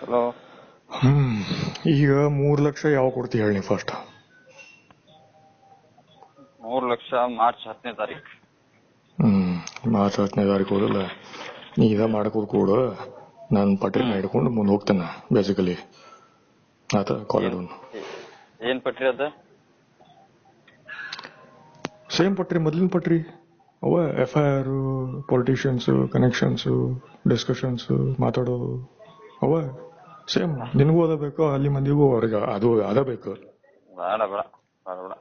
Hello. ಈಗ 3 ಲಕ್ಷ ಯಾವ ಕೊಡ್ತಿ ಹೇಳಿ ಫಸ್ಟ್? 3 ಲಕ್ಷ ಮಾರ್ಚ್ 10ನೇ ತಾರೀಕು. ಮಾರ್ಚ್ 10ನೇ ತಾರೀಕು ಹೋದಲ್ಲ, ನೀ ಇದ ಮಾಡ್ಕೋದು ಕೂಡ ನಾನು ಪಟ್ರಿನ ಹಿಡ್ಕೊಂಡು ಮುಂದೆ ಹೋಗ್ತೇನೆ. ಬೇಸಿಕಲಿ ಆತ ಕಾಲೇಜ್ ಏನ್ ಪಟ್ರಿ ಅದ? ಸೇಮ್ ಪಟ್ರಿ, ಮೊದ್ಲಿನ ಪಟ್ರಿ. ಅವ FIR, ಪೊಲಿಟಿಷಿಯನ್ಸ್, ಕನೆಕ್ಷನ್ಸ್, ಡಿಸ್ಕಷನ್ಸ್, ಮಾತಾಡೋದು ಅವ ಸೇಮ್. ನಿನಗೂ ಅದ ಬೇಕು, ಅಲ್ಲಿ ಮಂದಿಗೂ ಅವ್ರಿಗೆ ಅದು ಅದ ಬೇಕು. ಬೇಡ ಬೇಡ ಬೇಡ ಬೇಡ,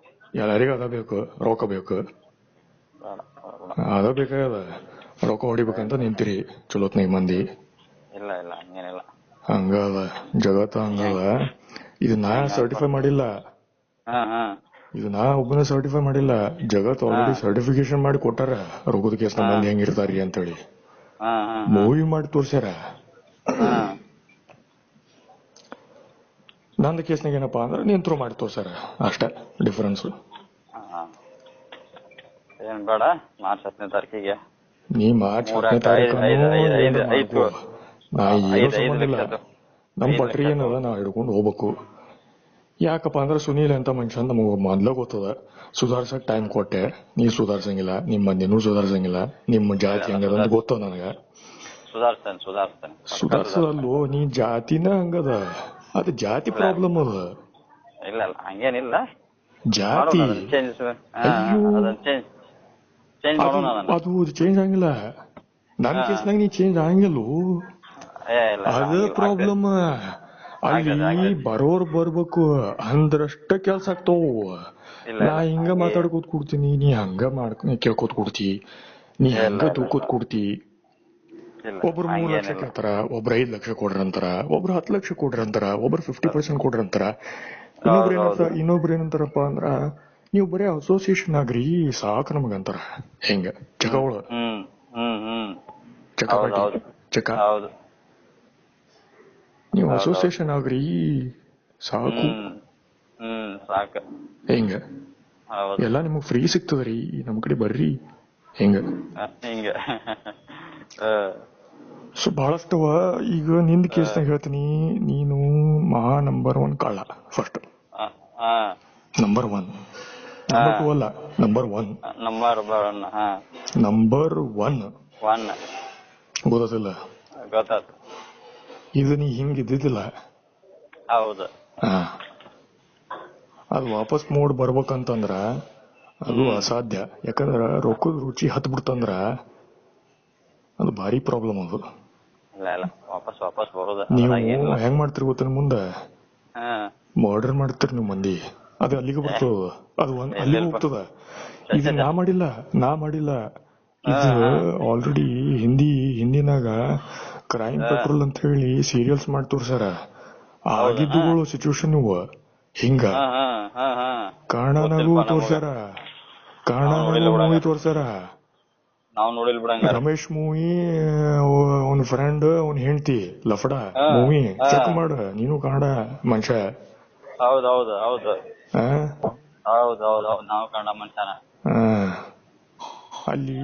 ಎಲ್ಲರಿಗೂ ಅದ ಬೇಕು, ರೊಕ್ಕ ಬೇಕು, ಅದ ಬೇಕಾಗದ. ರೊಕ್ಕ ಹೊಡಿಬೇಕಂತ ನಿಂತಿರಿ ಚಲೋತ್ನಾಗ ಮಂದಿ. ಇಲ್ಲ ಇಲ್ಲ ಹಂಗೇನಿಲ್ಲ. ಹಂಗದ ಜಗತ್ತ, ಹಂಗದ. ಇದು ನಾ ಸರ್ಟಿಫೈ ಮಾಡಿಲ್ಲ, ಇದು ನಾ ಒಬ್ಬನೇ ಸರ್ಟಿಫೈ ಮಾಡಿಲ್ಲ. ಜಗತ್ ಆಲ್ರೆಡಿ ಸರ್ಟಿಫಿಕೇಶನ್ ಮಾಡಿ ಕೊಟ್ಟಾರ, ರೊಕ್ಕದ ಕೇಸ್ ಮಂದಿ ಹೆಂಗಿರ್ತಾರಿ ಅಂತೇಳಿ. ಮೂವಿ ಮಾಡಿ ತೋರ್ಸ್ಯಾರ. ನಂದು ಕೇಸ್ನಾಗ ಏನಪ್ಪಾ ಅಂದ್ರೆ ನಿಂತ್ರು ಮಾಡಿ ತೋರ್ಸ್ಯಾರ, ಅಷ್ಟೇ ಡಿಫರೆನ್ಸ್. ಏನ್ ಬೇಡ, ಮಾರ್ಚ್ 10ನೇ ತಾರೀಕಿಗೆ ನೀ ಮಾರ್ಚ್ 10ನೇ ತಾರೀಕು ನಾ ಏನು ಸಂಬಂಧಿಲ್ಲ. ನಮ್ ಪಟ್ರಿ ಏನದ ನಾ ಹಿಡ್ಕೊಂಡು ಹೋಗ್ಬೇಕು. ಯಾಕಪ್ಪ ಅಂದ್ರೆ ಸುನೀಲ್ ಅಂತ ಮನುಷ್ಯ ನಮಗ ಮೊದ್ಲ ಗೊತ್ತದ. ಸುಧಾರ್ಸಕ್ ಟೈಮ್ ಕೊಟ್ಟೆ, ನೀ ಸುಧಾರ್ಸಂಗಿಲ್ಲ, ನಿಮ್ ಮಂದಿನೂ ಸುಧಾರ್ಸಂಗಿಲ್ಲ, ನಿಮ್ಮ ಜಾತಿ ಹಂಗದಂತ ಗೊತ್ತದ ನನಗ. ಸುಧಾರ್ಸದಲ್ಲೋ, ನೀ ಜಾತಿನ ಹಂಗದ, ಅದು ಜಾತಿ ಪ್ರಾಬ್ಲಮ್ ಅದ. ಇಲ್ಲ ಇಲ್ಲ ಹಂಗೇನಿಲ್ಲ, ಜಾತಿ ಅಯ್ಯೋ ಅದು ಚೇಂಜ್ ಆಗಿಲ್ಲ. ನನ್ ಕೇಸ್ನಾಗ ನೀ ಚೇಂಜ್ ಆಗಂಗಿಲ್ಲೋ, ಅದ ಪ್ರಾಬ್ಲಮ್. ಅಲ್ಲಿ ಬರೋರ್ ಬರ್ಬೇಕು ಅಂದ್ರಷ್ಟ ಕೆಲ್ಸ ಆಗ್ತಾವ. ನಾ ಹಿಂಗ ಮಾತಾಡ್ಕೋತ ಕೊಡ್ತೀನಿ, ನೀ ಹಂಗ ಕೇಳ್ಕೋತ ಕೊಡ್ತಿ, ನೀ ಹಂಗ ತೂಕೋತ್ ಕೊಡ್ತಿ. ಒಬ್ರು 3 ಲಕ್ಷ ಕೇಳ್ತಾರ, ಒಬ್ರು 5 ಲಕ್ಷ ಕೊಡ್ರಂತಾರ, ಒಬ್ರು 10 ಲಕ್ಷ ಕೊಡ್ರಂತಾರ, ಒಬ್ರು 50% ಕೊಡ್ರಂತಾರ. ಇನ್ನೊಬ್ರು ಏನಂತಾರಪ್ಪ ಅಂದ್ರ, ನೀವು ಬರೀ ಅಸೋಸಿಯೇಷನ್ ಆಗ್ರಿ ಸಾಕು ನಮಗಂತಾರ. ಹೆಂಗ ಚಕವಳ ಚಕ ನೀವು ಅಸೋಸಿಯೇಷನ್ ಆಗ್ರಿ ಸಾಕು. ಹೆಂಗ ಎಲ್ಲಾ ನಿಮಗ್ ಫ್ರೀ ಸಿಗ್ತದ್ರಿ, ನಮ್ ಕಡೆ ಬರ್ರಿ. ಹೆಂಗ ಸೊ ಬಹಳಷ್ಟವ. ಈಗ ನಿಂದ ಕೇಸ್ನಾಗ ಹೇಳ್ತೀನಿ, ನೀನು ಮಹಾ ನಂಬರ್ 1 ಕಳ್ಳ. ಫಸ್ಟ್ ನಂಬರ್ 1, ನಂಬರ್ 2 ಅಲ್ಲ, ನಂಬರ್ 1. ನಂಬರ್ 1 ಗೊತ್ತಿಲ್ಲ. ಇದು ನೀ ಹಿಂಗ ಇದ್ದಿದ್ದಿಲ್ಲ. ಹೌದು. ಅದು ವಾಪಸ್ ಮೋಡ್ ಬರ್ಬೇಕಂತಂದ್ರ ಅದು ಅಸಾಧ್ಯ. ಯಾಕಂದ್ರ ರೊಕ್ಕದ ರುಚಿ ಹತ್ ಬಿಡ್ತಂದ್ರ ಅದು ಭಾರಿ ಪ್ರಾಬ್ಲಮ್. ಅದು ನೀವು ಹೆಂಗ್ ಮಾಡ್ತಿರ್ ಗೊತ್ತ, ಮುಂದ ಮರ್ಡರ್ ಮಾಡ್ತೀರಿ ನೀವು ಮಂದಿ, ಅದು ಅಲ್ಲಿಗೆ ಬರ್ತದ, ಅದು ಅಲ್ಲಿಗೆ ಹೋಗ್ತದ. ಇದು ನಾ ಮಾಡಿಲ್ಲ. ಇದು ಆಲ್ರೆಡಿ ಹಿಂದಿನಾಗ ಕ್ರೈಮ್ ಪೆಟ್ರೋಲ್ ಅಂತ ಹೇಳಿ ಸೀರಿಯಲ್ಸ್ ಮಾಡಿ ತೋರ್ಸ್ಯಾರ. ಆಗಿದ್ದುಗಳು ಸಿಚುವೇಶನ್ ಇವು ಹಿಂಗ. ಕಾರಣನಾಗೂ ತೋರ್ಸ್ಯಾರ, ಮೂವಿ ತೋರ್ಸ್ಯಾರ. ರಮೇಶ್ ಮೂವಿ, ಅವನ್ ಫ್ರೆಂಡ್, ಅವನ್ ಹೆಂಡತಿ ಲಫಡ ಮೂವಿ ಚೆಕ್ ಮಾಡ. ನೀನು ಕನ್ನಡ ಮನುಷ್ಯ. ಅಲ್ಲಿ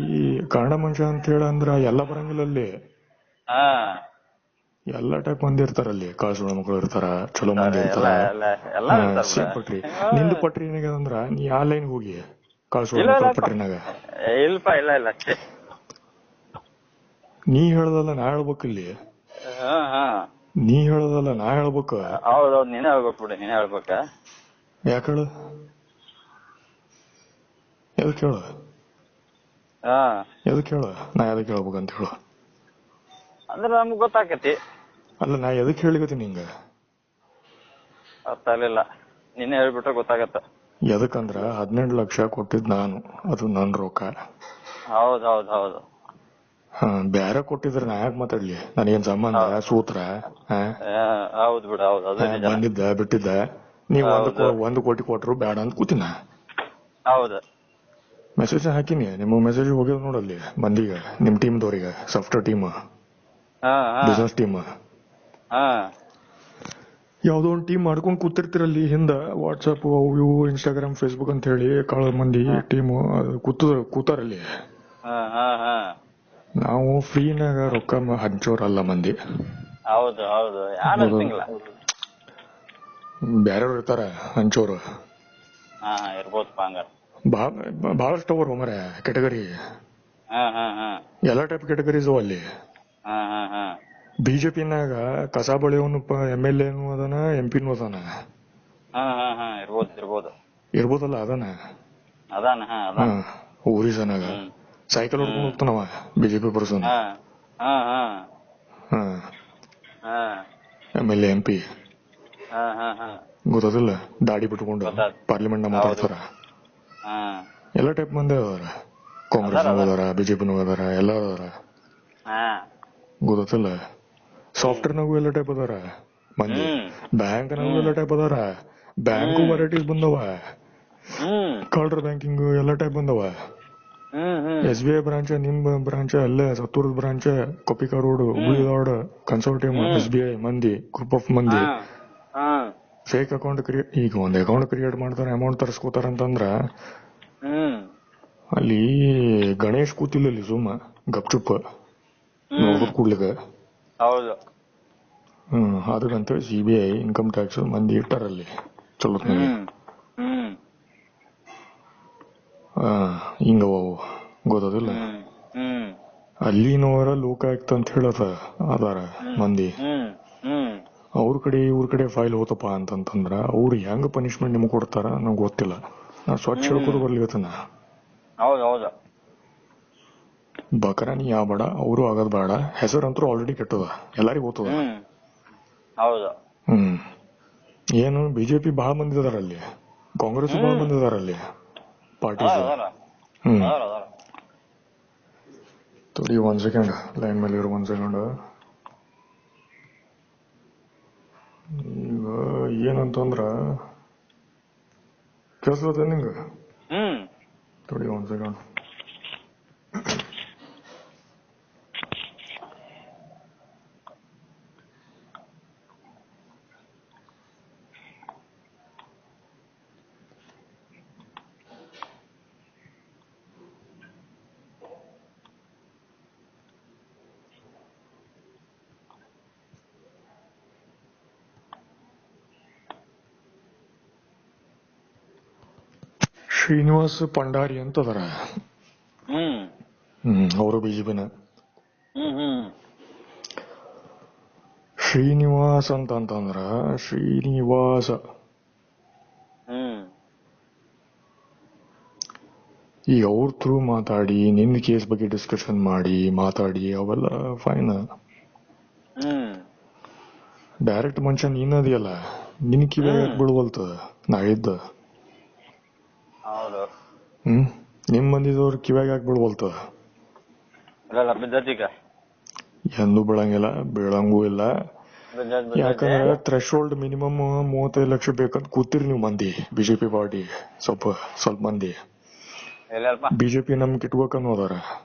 ಕನ್ನಡ ಮನುಷ್ಯ ಅಂತ ಹೇಳ ಅಂದ್ರ ಎಲ್ಲ ಬರಂಗಿಲ್ಲ. ಅಲ್ಲಿ ಎಲ್ಲಾ ಟೈಪ್ ಮಂದಿ ಇರ್ತಾರಲ್ಲಿ. ಕಳ್ಸುಳ ಮಕ್ಕಳು ಇರ್ತಾರ, ಚಲೋ ಮಂದಿ ಇರ್ತಾರ. ಸೇಮ್ ಪಟ್ರಿ. ನಿಂದು ಪಟ್ರಿ ಏನಾಗ್ಯದಂದ್ರ, ನೀ ಆ ಲೈನ್ ಹೋಗಿ ಕಳ್ಸುಳ ಮಕ್ಕಳ ಪಟ್ರಿನಾಗ ನೀ ಹೇಳದಲ್ಲ ನಾ ಹೇಳ್ಬೇಕು. ಇಲ್ಲಿ ನೀ ಹೇಳದಲ್ಲ ನಾ ಹೇಳ್ಬೇಕು. ನೀನೇ ಹೇಳ್ಬೇಕು ಬಿಡಿ, ನೀನೇ ಹೇಳ್ಬೇಕ. ಯಾಕ ಹೇಳು, ಎದಕ್ ಹೇಳು, ನಾ ಎದಕ್ ಹೇಳ್ಬೇಕಂತ ಹೇಳು. ಅಂದ್ರೆ ನಮ್ಗ್ ಗೊತ್ತಾಕತಿ. ಅಲ್ಲ, ನಾ ಎದಕ್ ಹೇಳಿಕತ್ತೀನಿ ನಿಂಗ ಅರ್ಥ ಆಗ್ಲಿಲ್ಲ. ನೀನೇ ಹೇಳ್ಬಿಟ್ರೆ ಗೊತ್ತಾಗತ್ತ. ಎದಕ್ಕಂದ್ರ 18 ಲಕ್ಷ ಕೊಟ್ಟಿದ್ ನಾನು, ಅದು ನನ್ ರೊಕ್ಕ. ಹೌದು. ಬ್ಯಾರೆ ಕೊಟ್ಟಿದ್ರೆ ನಾ ಯಾಕೆ ಮಾತಾಡ್ಲಿ? ನನಗೇನ್ ಸಂಬಂಧ? ಸೂತ್ರ ಹೌದು ಬಿಡ. ಬಂದಿದ್ದ ಬಿಟ್ಟಿದ್ದ. ನೀವ್ 1 ಕೋಟಿ ಕೊಟ್ರು ಬೇಡ ಅಂತ ಕೂತಿನ. ಹೌದು. ಮೆಸೇಜ್ ಹಾಕಿನಿ, ನಿಮಗ್ ಮೆಸೇಜ್ ಹೋಗ್ಯದ ನೋಡಲ್ಲಿ ಮಂದಿಗೆ, ನಿಮ್ ಟೀಮ್ದವ್ರಿಗೆ, ಸಾಫ್ಟ್ವೇರ್ ಟೀಮ್, ಬಿಸಿನೆಸ್ ಟೀಮ್. ಯಾವ್ದೋ ಒಂದು ಟೀಮ್ ಮಾಡ್ಕೊಂಡ್ ಕೂತಿರ್ತಿರಲ್ಲಿ ಹಿಂದ. ವಾಟ್ಸಪ್ ಅವು ಇವು, ಇನ್ಸ್ಟಾಗ್ರಾಮ್, ಫೇಸ್ಬುಕ್ ಅಂತ ಹೇಳಿ ಕಾಳ ಮಂದಿ ಟೀಮು ಕೂತಾರಲ್ಲಿ. ನಾವು ಫ್ರೀನಾಗ ರೊಕ್ಕ ಹಂಚೋರಲ್ಲ ಮಂದಿ. ಹೌದು ಹೌದು ಯಾರು ಅನ್ಸಂಗಿಲ್ಲ. ಬ್ಯಾರೆಯವ್ರು ಇರ್ತಾರ ಹಂಚೋರು, ಹಾ ಇರ್ಬೋದಪ್ಪ ಹಂಗಾರ. ಬಹಳಷ್ಟು ಅವ್ರು ಮರೆ ಕೆಟಗರಿ, ಹಾ ಹಾ ಹಾ ಎಲ್ಲಾ ಟೈಪ್ ಕೆಟಗರೀಸ್ ಅಲ್ಲಿ. ಹಾ ಹಾ ಹಾ ಬಿಜೆಪಿನಾಗ ಕಸ ಬಳಿಯವನು MLA ಅದಾನ, MP ಅದಾನ. ಹಾ ಹಾ ಹಾ ಇರ್ಬೋದು ಇರ್ಬೋದು ಇರ್ಬೋದಲ್ಲ, ಅದಾನ ಅದಾನ. ಹಾ ಅದಾನ. ಊರಿಸನಾಗ ಸೈಕಲ್ ಹೊಡ್ಕೊಂಡು ಹೋಗ್ತಾನವ ಬಿಜೆಪಿ ಪರ್ಸನ್. ಹಾ ಹಾ ಹಾ ಹಾ ಹಾ MLA MP ಹಾ ಹಾ ಹಾ ಗೊತ್ತದಿಲ್ಲ, ದಾಡಿ ಬಿಟ್ಕೊಂಡು ಪಾರ್ಲಿಮೆಂಟ್ ನ ಮಾತಾಡ್ತಾರ. ಹಾ ಎಲ್ಲಾ ಟೈಪ್ ಮಂದಿ ಅದಾರ, ಕಾಂಗ್ರೆಸ್ ಅದಾರ, ಬಿಜೆಪಿನೂ ಅದಾರ, ಎಲ್ಲ ಅದಾರ. ಹಾ ಗೊತ್ತಿಲ್ಲ. ಸಾಫ್ಟ್ವೇರ್ ನಾಗು ಎಲ್ಲ ಟೈಪ್ ಅದಾರ ಮಂದಿ, ಬ್ಯಾಂಕ್ ನಾಗು ಎಲ್ಲ ಟೈಪ್ ಅದಾರ. ಬ್ಯಾಂಕು ವೆರೈಟೀಸ್ ಬಂದವ, ಕಳ್ರ ಬ್ಯಾಂಕಿಂಗ್ ಎಲ್ಲ ಟೈಪ್ ಬಂದವ. SBI ಬ್ರಾಂಚ್, ನಿಮ್ ಬ್ರಾಂಚ್ ಅಲ್ಲೇ ಸತ್ತೂರದ branch, Koppikar road, Hubli road, consortium SBI ಮಂದಿ, ಗ್ರೂಪ್ ಆಫ್ ಮಂದಿ ಫೇಕ್ ಅಕೌಂಟ್ ಕ್ರಿಯೇಟ್. ಈಗ ಒಂದ್ ಅಕೌಂಟ್ ಕ್ರಿಯೇಟ್ ಮಾಡ್ತಾರ, ಅಮೌಂಟ್ ತರಿಸ್ಕೋತಾರ ಅಂತಂದ್ರ ಅಲ್ಲಿ ಗಣೇಶ್ ಕೂತಿಲ್ಲ, ಅಲ್ಲಿ ಸುಮ್ಮ ಗಪ್ಚುಪ್ ನೋಡ್ಬೋದು ಕೂಡ್ಲಿಕ್ಕ. ಹೌದು. ಅದಕ್ಕಂತೇಳಿ CBI, ಇನ್ಕಮ್ ಟ್ಯಾಕ್ಸ್ ಮಂದಿ ಇಟ್ಟಾರಲ್ಲಿ ಚಲೋತ್ನಾಗ. ಹಿಂಗವ ಗೊತ್ತದಿಲ್ಲ. ಅಲ್ಲಿನವರ ಲೋಕಾಯುಕ್ತ ಅಂತ ಹೇಳದ ಅದಾರ ಮಂದಿ. ಅವ್ರ ಕಡೆ ಇವ್ರ ಕಡೆ ಫೈಲ್ ಹೋತಪ್ಪ ಅಂತಂದ್ರ ಅವ್ರು ಹೆಂಗ್ ಪನಿಷ್ಮೆಂಟ್ ನಿಮ್ಗೆ ಕೊಡ್ತಾರ ನಂಗೆ ಗೊತ್ತಿಲ್ಲ. ನಾ ಸ್ವಚ್ಛ ಹೇಳ್ಕೋದು ಬರ್ಲಿಗತ್ತನ. ಬಕರಾನಿ ಯಾವ ಬೇಡ, ಅವರು ಆಗದ್ ಬೇಡ. ಹೆಸರಂತೂ ಆಲ್ರೆಡಿ ಕೆಟ್ಟದ, ಎಲ್ಲರಿಗೂ ಗೊತ್ತದ. ಏನು ಬಿಜೆಪಿ ಬಹಳ ಮಂದಿ ಅದಾರ ಅಲ್ಲಿ, ಕಾಂಗ್ರೆಸ್ ಬಹಳ ಮಂದಿ ಅದಾರ ಅಲ್ಲಿ ಪಾರ್ಟೀಸ್. ತಡಿ 1 ಸೆಕೆಂಡ್ ಲೈನ್ ಮೇಲೆ ಇರು, 1 ಸೆಕೆಂಡ್. ಈಗ ಏನಂತಂದ್ರ ಕೇಳಿಸ್ಲತ್ತ ನಿಂಗ? ತಡಿ 1 ಸೆಕೆಂಡ್. ಶ್ರೀನಿವಾಸ್ ಪಂಡಾರಿ ಅಂತ ಅದಾರ. ಅವರು ಬಿಜೆಪಿನ. ಶ್ರೀನಿವಾಸ್ ಅಂತಂದ್ರ ಶ್ರೀನಿವಾಸ. ಈಗ ಅವ್ರ ಥ್ರೂ ಮಾತಾಡಿ ನಿಂದ ಕೇಸ್ ಬಗ್ಗೆ ಡಿಸ್ಕಷನ್ ಮಾಡಿ ಮಾತಾಡಿ ಅವೆಲ್ಲ ಫೈನ್. ಡೈರೆಕ್ಟ್ ಮನುಷ್ಯ ನೀನದಿಯಲ್ಲ, ನಿನ್ ಕಿವಿ ಬೀಳ್ವಲ್ತ ನಾಳಿದ್ದ. ನಿಮ್ ಮಂದಿದವ್ರ ಕಿವ್ಯಾಗ ಯಾಕೆ ಬೀಳ್ವಲ್ತ? ಎಂದೂ ಬೀಳಂಗಿಲ್ಲ, ಬೀಳಂಗೂ ಇಲ್ಲ. ಯಾಕಂದ್ರೆ ಥ್ರೆಶೋಲ್ಡ್ ಮಿನಿಮಮ್ 35 ಲಕ್ಷ ಬೇಕಂತ ಕೂತಿರಿ ನೀವು ಮಂದಿ ಬಿಜೆಪಿ ಪಾರ್ಟಿ. ಸ್ವಲ್ಪ ಮಂದಿ ಬಿಜೆಪಿ ನಮ್ಗೆ ಇಟ್ಬೇಕನ್ನೋ ಅದಾರ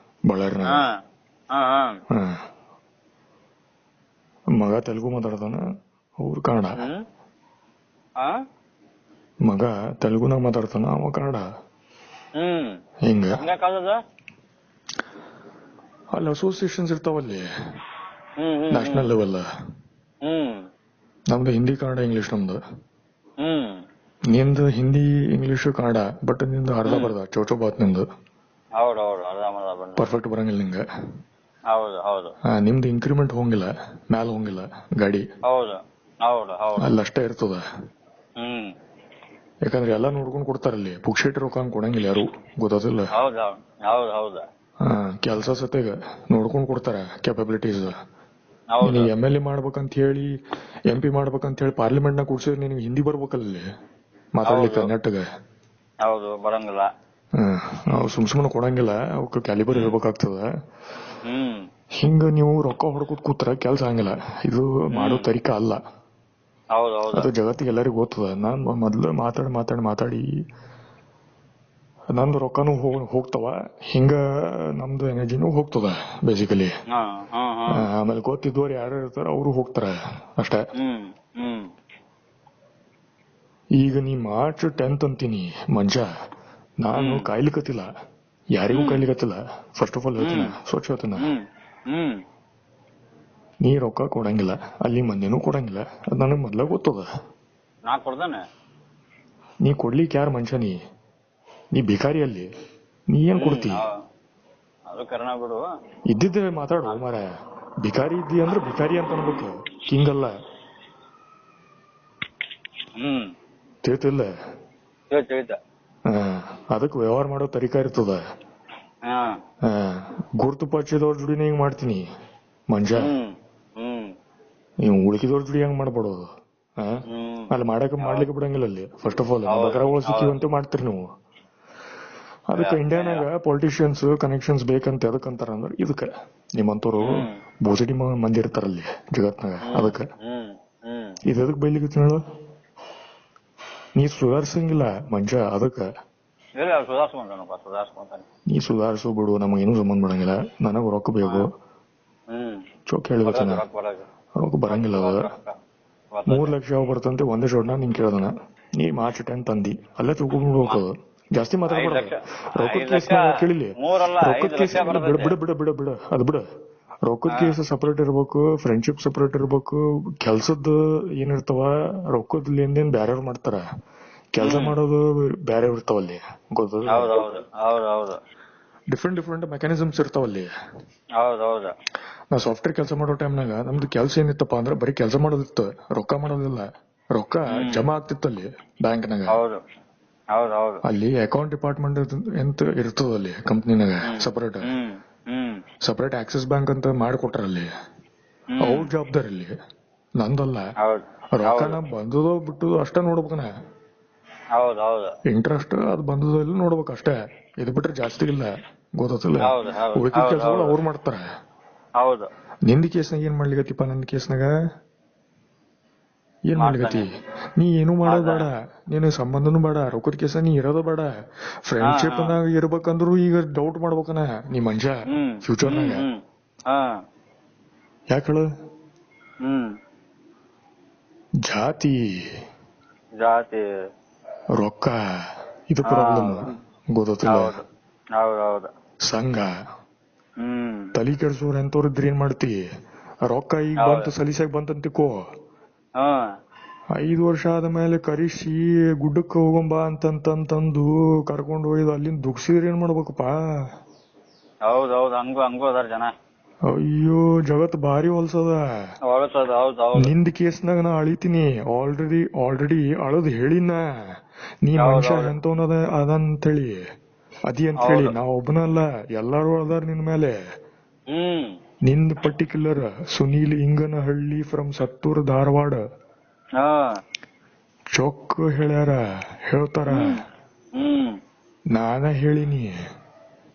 ಬಳ್ಳಾರಿನಾಗ. ಮಗ ತೆಲುಗು ಮಾತಾಡ್ತಾನ, ಅವ್ರು ಕನ್ನಡ. ಮಗ ತೆಲುಗುನಾಗ ಮಾತಾಡ್ತಾನ, ಅವ ಕನ್ನಡ. ಹಿಂಗ ಅಲ್ಲಿ ಅಸೋಸಿಯೇಷನ್ಸ್ ಇರ್ತಾವಲ್ಲಿ ನ್ಯಾಷನಲ್ ಲೆವೆಲ್. ನಮ್ದು ಹಿಂದಿ ಕನ್ನಡ ಇಂಗ್ಲಿಷ್ ನಮ್ದು. ನಿಂದು ಹಿಂದಿ ಇಂಗ್ಲಿಷ್ ಕನ್ನಡ, ಬಟ್ ನಿಂದು ಅರ್ಧ ಬರ್ದ ಚೌಚೌಬಾತ್ ನಿಂದು ಪರ್ಫೆಕ್ಟ್ ಬರಂಗಿಲ್ಲ ನಿಂಗ. ನಿಮ್ದು ಇನ್ಕ್ರಿಮೆಂಟ್ ಹೋಗಿಲ್ಲ, ಮ್ಯಾಲ ಹೋಗಿಲ್ಲ ಗಾಡಿ, ಅಲ್ಲಷ್ಟೇ ಇರ್ತದ. ಯಾಕಂದ್ರೆ ಎಲ್ಲಾ ನೋಡ್ಕೊಂಡ್ ಕೊಡ್ತಾರಲ್ಲಿ, ಪುಕ್ಷೇಟಿ ರೊಕ್ಕ ಕೊಡಂಗಿಲ್ಲ ಯಾರು, ಗೊತ್ತಿಲ್ಲ. ಕೆಲ್ಸ ಸತ್ಯಾಗ ನೋಡ್ಕೊಂಡ್ ಕೊಡ್ತಾರ ಕ್ಯಾಪಬಿಲಿಟೀಸ್. ನೀನ್ MLA ಮಾಡ್ಬೇಕಂತ ಹೇಳಿ, MP ಮಾಡ್ಬೇಕಂತ ಹೇಳಿ ಪಾರ್ಲಿಮೆಂಟ್ ನಾಗ ಕೂಡ್ಸಿದ್ರೆ ನಿನ್ಗೆ ಹಿಂದಿ ಬರ್ಬೇಕಲ್ಲಿ ಮಾತಾಡ್ಲಿಕ್ಕೆ ನೆಟ್ಟಗ. ಸುಮ್ನೆ ಕೊಡಂಗಿಲ್ಲ, ಅವಕ್ಕೆ ಕ್ಯಾಲಿಬರ್ ಇರ್ಬೇಕಾಗ್ತದ. ಹಿಂಗ ನೀವು ರೊಕ್ಕ ಹೊಡ್ಕೋತ್ ಕೂತ್ರ ಕೆಲ್ಸ ಹಂಗಿಲ್ಲ. ಇದು ಮಾಡೋ ತರಿಕ ಅಲ್ಲ, ಅದು ಜಗತ್ತಿಗೆ ಎಲ್ಲರಿಗೂ ಗೊತ್ತದ. ನಾನ್ ಮೊದ್ಲು ಮಾತಾಡಿ ನಂದು ರೊಕ್ಕನೂ ಹೋಗ್ತಾವ, ಹಿಂಗ ನಮ್ದು ಎನರ್ಜಿನೂ ಹೋಗ್ತದ ಬೇಸಿಕಲಿ. ಆಮೇಲೆ ಗೊತ್ತಿದ್ದವ್ರು ಯಾರು ಇರ್ತಾರ ಅವರು ಹೋಗ್ತಾರ ಅಷ್ಟೇ. ಈಗ ನೀ ಮಾರ್ಚ್ 10th ಅಂತೀನಿ ಮಂಜ, ನಾನು ಕಾಯ್ಲಿಕತ್ತಿಲ್ಲ, ಯಾರಿಗೂ ಕಾಯ್ಲಿಕತ್ತಿಲ್ಲ. ಫಸ್ಟ್ ಆಫ್ ಆಲ್ ಹೇಳ್ತೀನಿ, ಸ್ವಚ್ಛ ಹೇಳ್ತೀನಿ, ನೀ ರೊಕ್ಕ ಕೊಡಂಗಿಲ್ಲ, ಅಲ್ಲಿ ಮಂದಿನೂ ಕೊಡಂಗಿಲ್ಲ, ಅದ್ ನನಗ್ ಮೊದ್ಲ ಗೊತ್ತದ. ನಾ ಕೊಡ್ದಾನೆ. ನೀ ಕೊಡ್ಲಿಕ್ಕೆ ಯಾರ ಮನುಷ್ಯ ನೀ ಭಿಕಾರಿ ಅಲ್ಲಿ, ನೀ ಏನ್ ಕೊಡ್ತಿ? ಅದು ಕರ್ಣ ಬಿಡು. ಇದ್ದಿದ್ದೆ ಮಾತಾಡು ಮಾರ. ಭಿಕಾರಿ ಇದ್ದಿ ಅಂದ್ರೆ ಭಿಕಾರಿ ಅಂತ ಅನ್ಬೇಕು, ಹಿಂಗಲ್ಲ. ತಿಳಿತಿಲ್ಲ? ಅದಕ್ ವ್ಯವಹಾರ ಮಾಡೋ ತರಿಕಾ ಇರ್ತದ. ಗುರ್ತು ಪಚ್ಚಿದವ್ರ ಜುಡಿನ ಹಿಂಗ್ ಮಾಡ್ತೀನಿ ಮಂಜ. ನೀವು ಉಳ್ಕಿದವ್ರ ಜುಡಿ ಹೆಂಗ್ ಮಾಡ್ಬಿಡೋದು? ಅಲ್ಲಿ ಮಾಡ್ಲಿಕ್ಕೆ ಬಿಡಂಗಿಲ್ಲ ಅಲ್ಲಿ. ಫಸ್ಟ್ ಆಫ್ ಆಲ್ ಬಕರಾಗಳು ಸಿಕ್ಕಿವಂತೆ ಮಾಡ್ತೀರಿ ನೀವು. ಅದಕ್ಕೆ ಇಂಡಿಯಾನಾಗ ಪೊಲಿಟಿಷಿಯನ್ಸ್ ಕನೆಕ್ಷನ್ಸ್ ಬೇಕಂತ ಎದಕ್ಕಂತಾರ ಅಂದ್ರೆ ಇದಕ್ಕ. ನಿಮ್ಮಂತವ್ರು ಬೋಸಡಿ ಮಂದಿ ಇರ್ತಾರಲ್ಲಿ ಜಗತ್ನಾಗ, ಅದಕ್ಕ. ಇದಕ್ ಬೈಲಿಕ್ಕೆ ಹೇಳು? ನೀ ಸುಧಾರ್ಸಂಗಿಲ್ಲ ಮಂಜ, ಅದಕ್ಕ. ನೀ ಸುಧಾರಿಸು ಬಿಡು, ನಮಗೇನು ಸಂಬಂಧ ಮಾಡಂಗಿಲ್ಲ. ನನಗ್ ರೊಕ್ಕ ಬೇಕು, ಚೊಕ್ ಹೇಳಿದ ರೊಕ್ಕ ಬರಂಗಿಲ್ಲ. ಅದ 3 ಲಕ್ಷ ಯಾವ ಬರ್ತಂತೆ ಒಂದೇ ಶೋಡ್ನ ನಿಂಗೆ ಕೇಳ್ದನ. ನೀ ಮಾರ್ಚ್ 10 ತಂದಿ ಅಲ್ಲೇ ತಿಳ್ಕೊಂಡ್ಬಿಡ್ಬೇಕು. ಜಾಸ್ತಿ ಮಾತಾಡ್ಬಾರ್ದು. ರೊಕ್ಕದ ಕೇಸ್ ಕೇಳಿಲಿ, ರೊಕ್ಕದ ಕೇಸ್ ಬಿಡ ಅದ್ ಬಿಡ. ರೊಕ್ಕದ ಕೇಸ್ ಸಪರೇಟ್ ಇರ್ಬೇಕು, ಫ್ರೆಂಡ್ಶಿಪ್ ಸಪರೇಟ್ ಇರ್ಬೇಕು. ಕೆಲ್ಸದ ಏನಿರ್ತಾವ, ರೊಕ್ಕದ ಲೇನ್ದೇನ್ ಬ್ಯಾರೆಯವ್ರು ಮಾಡ್ತಾರ, ಕೆಲ್ಸ ಮಾಡೋದು ಬ್ಯಾರೆ ಇರ್ತಾವಲ್ಲಿ. ಗೊತ್ತ? ಡಿಫ್ರೆಂಟ್ ಮೆಕ್ಯಾನಿಸಮ್ಸ್ ಇರ್ತಾವಲ್ಲಿ. ನಾ ಸಾಫ್ಟ್ವೇರ್ ಕೆಲಸ ಮಾಡೋ ಟೈಮ್ನಾಗ ನಮ್ದು ಕೆಲ್ಸ ಏನಿತ್ತಪ್ಪ ಅಂದ್ರೆ ಬರೀ ಕೆಲಸ ಮಾಡೋದಿತ್ತು, ರೊಕ್ಕ ಮಾಡೋದಿಲ್ಲ. ರೊಕ್ಕ ಜಮಾ ಆಗ್ತಿತ್ತಲ್ಲಿ ಬ್ಯಾಂಕ್ನಾಗ. ಅಲ್ಲಿ ಅಕೌಂಟ್ ಡಿಪಾರ್ಟ್ಮೆಂಟ್ ಎಂತ ಇರ್ತದ ಅಲ್ಲಿ ಕಂಪ್ನಿನಾಗ, ಸಪರೇಟ್ ಆಕ್ಸಿಸ್ ಬ್ಯಾಂಕ್ ಅಂತ ಮಾಡಿಕೊಟ್ರ ಅಲ್ಲಿ. ಅವ್ರ ಜವಾಬ್ದಾರಿ ಅಲ್ಲಿ, ನಂದಲ್ಲ. ರೊಕ್ಕನ ಬಂದದೋ ಬಿಟ್ಟುದೋ ಅಷ್ಟ ನೋಡ್ಬೇಕನ. ಇಂಟ್ರೆಸ್ಟ್ ಅದು ಬಂದದೋ ಇಲ್ಲ ನೋಡ್ಬೇಕು ಅಷ್ಟೇ. ಇದು ಬಿಟ್ರೆ ಜಾಸ್ತಿ ಇಲ್ಲ. ಗೊತ್ತಿಲ್ಲ? ಉಳಿದ ಕೆಲಸಗಳು ಅವ್ರು ಮಾಡ್ತಾರ. ನಿಂದ ಕೇಸ್ನಾಗ ಏನ್ ಮಾಡ್ಲಿಕತ್ತಿಪ್ಪ? ನಂದ ಕೇಸ್ನಾಗ ಏನ್ ಮಾಡ್ಲಿಕತಿ? ನೀ ಏನು ಮಾಡೋದ್ ಬೇಡ, ನೀನು ಸಂಬಂಧನೂ ಬೇಡ. ರೊಕ್ಕದ ಕೇಸ ನೀ ಇರೋದ ಬೇಡ. ಫ್ರೆಂಡ್ಶಿಪ್ ನಾಗ ಇರ್ಬೇಕಂದ್ರು ಈಗ ಡೌಟ್ ಮಾಡ್ಬೇಕನ ನೀ ಮನುಷ್ಯ ಫ್ಯೂಚರ್ನಾಗ. ಯಾಕೆ ಹೇಳು? ಜಾತಿ ರೊಕ್ಕ ಇದು ಪ್ರಾಬ್ಲಮ್. ಗೊತ್ತಿಲ್ಲ? ಸಂಘ ತಲಿ ಕೆಡ್ಸೋರ್ ಎಂತವ್ರ ಇದ್ರ ಏನ್ ಮಾಡ್ತಿ? ರೊಕ್ಕ ಈಗ ಬಂತು, ಸಲೀಸಾಗ ಬಂತಂತಿಕೋ, 5 ವರ್ಷ ಆದ್ಮೇಲೆ ಕರಿಸಿ ಗುಡ್ಡಕ್ಕೆ ಹೋಗಂಬ ಅಂತಂತಂದು ಕರ್ಕೊಂಡು ಹೋಯ್ದು ಅಲ್ಲಿಂದ ದುಗ್ಸಿದ್ರ ಏನ್ ಮಾಡ್ಬೇಕಪ್ಪ? ಹಂಗೂ ಅದಾರ ಜನ. ಅಯ್ಯೋ ಜಗತ್ ಭಾರಿ ಹೊಲ್ಸದ. ನಿಂದ ಕೇಸ್ನಾಗ ನಾ ಅಳಿತೀನಿ. ಆಲ್ರೆಡಿ ಅಳದ್ ಹೇಳಿನ. ನೀ ಮನುಷ್ಯ ಎಂತವನದ ಅದಂತೇಳಿ, ಅದಿ ಅಂತ ಹೇಳಿ. ನಾ ಒಬ್ಬನಲ್ಲ, ಎಲ್ಲಾರು ಅದಾರ ನಿನ್ ಮೇಲೆ. ನಿಂದ್ ಪರ್ಟಿಕ್ಯುಲರ್ ಸುನೀಲ್ ಇಂಗನಹಳ್ಳಿ ಫ್ರಮ್ ಸತ್ತೂರ್ ಧಾರವಾಡ ಚೊಕ್ ಹೇಳ್ತಾರ. ನಾನ ಹೇಳಿನಿ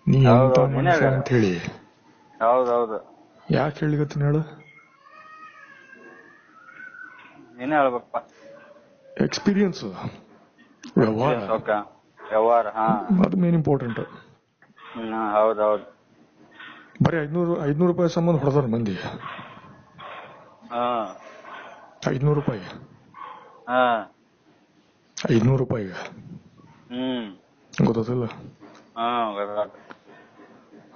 ನೀ ಎಂತ ಮನುಷ್ಯ ಅಂತ ಹೇಳಿ. ಯಾಕೆ ಹೇಳಿಗತ್ತೀನಿ ಹೇಳು? ಎಕ್ಸ್ಪೀರಿಯನ್ಸ್, ವ್ಯವಹಾರ ಅದು ಮೇನ್ ಇಂಪಾರ್ಟೆಂಟ್. ಬರೀ 500 ರೂಪಾಯಿ ಸಂಬಂಧ ಹೊಡೆದಾರ ಮಂದಿ. 500 ರೂಪಾಯಿ 500 ರೂಪಾಯಿಗೆ ಗೊತ್ತಿಲ್ಲ?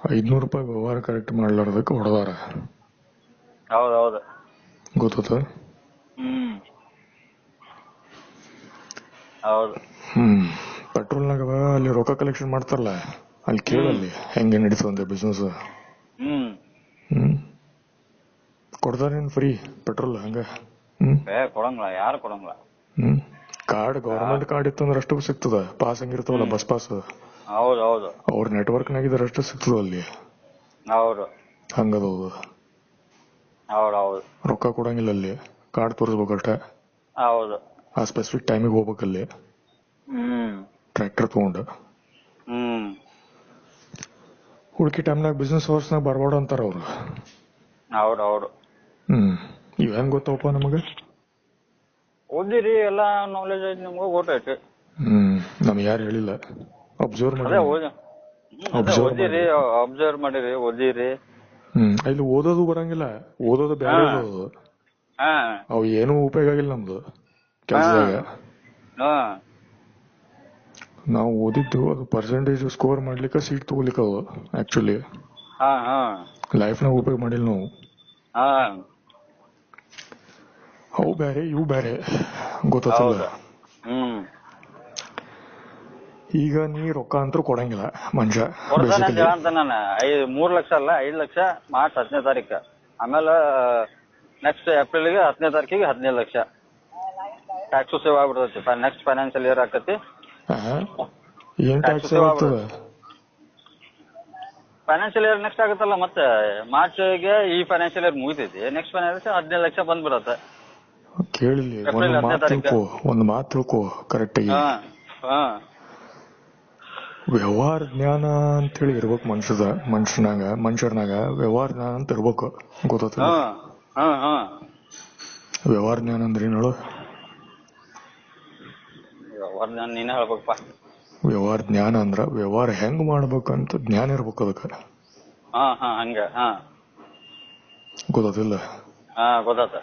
500 ರೂಪಾಯಿ ವ್ಯವಹಾರ ಕರೆಕ್ಟ್ ಮಾಡ್ಲಾರ್ದಕ್ಕೆ ಹೊಡೆದಾರ. ಗೊತ್ತ? ಪೆಟ್ರೋಲ್ನಾಗ ಅಲ್ಲಿ ರೊಕ್ಕ ಕಲೆಕ್ಷನ್ ಮಾಡ್ತಾರಲ್ಲ, ಅಲ್ಲಿ ಕೇಳಲ್ಲಿ ಹೆಂಗೆ ನಡೀತದಂತೆ ಬಿಸ್ನೆಸ್. ಕೊಡ್ತಾರೇನ್ ಫ್ರೀ ಪೆಟ್ರೋಲ್? ಹಂಗ ಯಾರು ಕೊಡಂಗಿಲ್ಲ. ಕಾರ್ಡ್, ಗವರ್ಮೆಂಟ್ ಕಾರ್ಡ್ ಇತ್ತಂದ್ರೆ ಅಷ್ಟು ಸಿಗ್ತದ. ಪಾಸ್ ಹಂಗಿರ್ತಾವಲ್ಲ, ಬಸ್ ಪಾಸ್, ಅವ್ರ ನೆಟ್ವರ್ಕ್ ನಾಗಿದ್ರೆ ಅಷ್ಟು ಸಿಗ್ತದ ಅಲ್ಲಿ. ಹಂಗದೌದು. ರೊಕ್ಕ ಕೊಡಂಗಿಲ್ಲ ಅಲ್ಲಿ, ಕಾರ್ಡ್ ತೋರಿಸ್ಬೇಕಷ್ಟ. ಆ ಸ್ಪೆಸಿಫಿಕ್ ಟೈಮಿಗೆ ಹೋಗ್ಬೇಕಲ್ಲಿ ಟ್ರ್ಯಾಕ್ಟರ್ ತಗೊಂಡು. ಹುಡುಕಿ ಟೈಮ್ನಾಗ ಬಿಸ್ನೆಸ್ ಅವರ್ಸ್ನಾಗ ಬರ್ಬೇಡ ಅಂತಾರ ಅವ್ರು. ಇವ್ ಹೆಂಗ್ ಗೊತ್ತವಪ್ಪ ನಮಗ? ಓದಿರಿ, ಎಲ್ಲಾ ನಾಲೆಜ್ ಐತಿ ನಿಮ್ಗ, ಗೊತ್ತೈತಿ. ನಮ್ಗೆ ಯಾರು ಹೇಳಿಲ್ಲ. ಅಬ್ಸರ್ವ್ ಮಾಡಿರಿ, ಓದಿರಿ. ಇಲ್ಲಿ ಓದೋದು ಬರಂಗಿಲ್ಲ, ಓದೋದು ಬ್ಯಾರೆ ಓದೋದು. ಅವ್ ಏನೂ ಉಪಯೋಗ ಆಗಿಲ್ಲ ನಮ್ದು ಕೆಲ್ಸದಾಗ. ನಾವು ಓದಿದ್ದು ಅದು ಪರ್ಸೆಂಟೇಜ್ ಸ್ಕೋರ್ ಮಾಡ್ಲಿಕ್ಕೆ, ಸೀಟ್ ತಗೋಲಿಕ್ಕೆ. ಅದು ಆಕ್ಚುಲಿ ಲೈಫ್ನಾಗ ಉಪಯೋಗ ಮಾಡಿಲ್ಲ ನಾವು. ಅವು ಬೇರೆ ಇವು ಬೇರೆ ಗೊತ್ತಿಲ್ಲ. ಹೌದು. ಹ್ಮ್ ಈಗ ನೀ ರೊಕ್ಕ ಅಂತೂ ಕೊಡಂಗಿಲ್ಲ ಮನುಷ್ಯ ಕೊಡ್ತಾನೆ ಅಂತ ಬೇಸಿಕಲಿ. ಹೇಳಂತ ನಾನು 3 ಲಕ್ಷ ಅಲ್ಲ 5 ಲಕ್ಷ ಮಾರ್ಚ್ 10ನೇ ತಾರೀಕು. ಆಮೇಲೆ ನೆಕ್ಸ್ಟ್ ಏಪ್ರಿಲ್ಗೆ 10ನೇ ತಾರೀಕಿಗೆ 15 ಲಕ್ಷ ಟ್ಯಾಕ್ಸು ಸೇವ್ ಆಗ್ಬಿಡ್ತೈತಿ. ನೆಕ್ಸ್ಟ್ ಫೈನಾನ್ಷಿಯಲ್ ಇಯರ್ ಆಕತಿ. ಏನ್ ಟ್ಯಾಕ್ಸ್ ಆಗ್ತದ? ಫೈನಾನ್ಷಿಯಲ್ ಇಯರ್ ನೆಕ್ಸ್ಟ್ ಆಗುತ್ತಲ್ಲ, ಮತ್ತೆ ಮಾರ್ಚ್ಗೆ ಈ ಫೈನಾನ್ಷಿಯಲ್ ಇಯರ್ ಮುಗಿತೈತಿ. ನೆಕ್ಸ್ಟ್ ಫೈನಾನ್ಷಿಯಲ್ 15 ಲಕ್ಷ ಬಂದ್ಬಿಡತ್ತೆ. ಕೇಳಿಲಿ, ಏಪ್ರಿಲ್ ಒಂದು 10ನೇ ಮಾತು ತಾರೀಕು. ತಿಳ್ಕೊ, ಒಂದು ಮಾತು ತಿಳ್ಕೊ ಕರೆಕ್ಟಾಗಿ. ಹಾ ಹಾ ವ್ಯವಹಾರ ಜ್ಞಾನ ಅಂತೇಳಿ ಇರ್ಬೇಕು ಮನುಷ್ಯರ್ನಾಗ ವ್ಯವಹಾರ ಜ್ಞಾನ ಅಂತ ಇರ್ಬೇಕು. ಗೊತ್ತ? ಹಾ ಹಾ ಹಾ ವ್ಯವಹಾರ ಜ್ಞಾನ ಅಂದ್ರೆ ಏನು ಹೇಳು? ನೀನೇ ಹೇಳ್ಬೇಕಪ್ಪ. ವ್ಯವಹಾರ ಜ್ಞಾನ ಅಂದ್ರ ವ್ಯವಹಾರ ಹೆಂಗ್ ಮಾಡ್ಬೇಕಂತ ಜ್ಞಾನ ಇರ್ಬೇಕು ಅದಕ್ಕೆ. ಹಾ ಹಾ ಹಂಗ. ಹಾ ಗೊತ್ತಿಲ್ಲ? ಹಾ ಗೊತ್ತಾತ.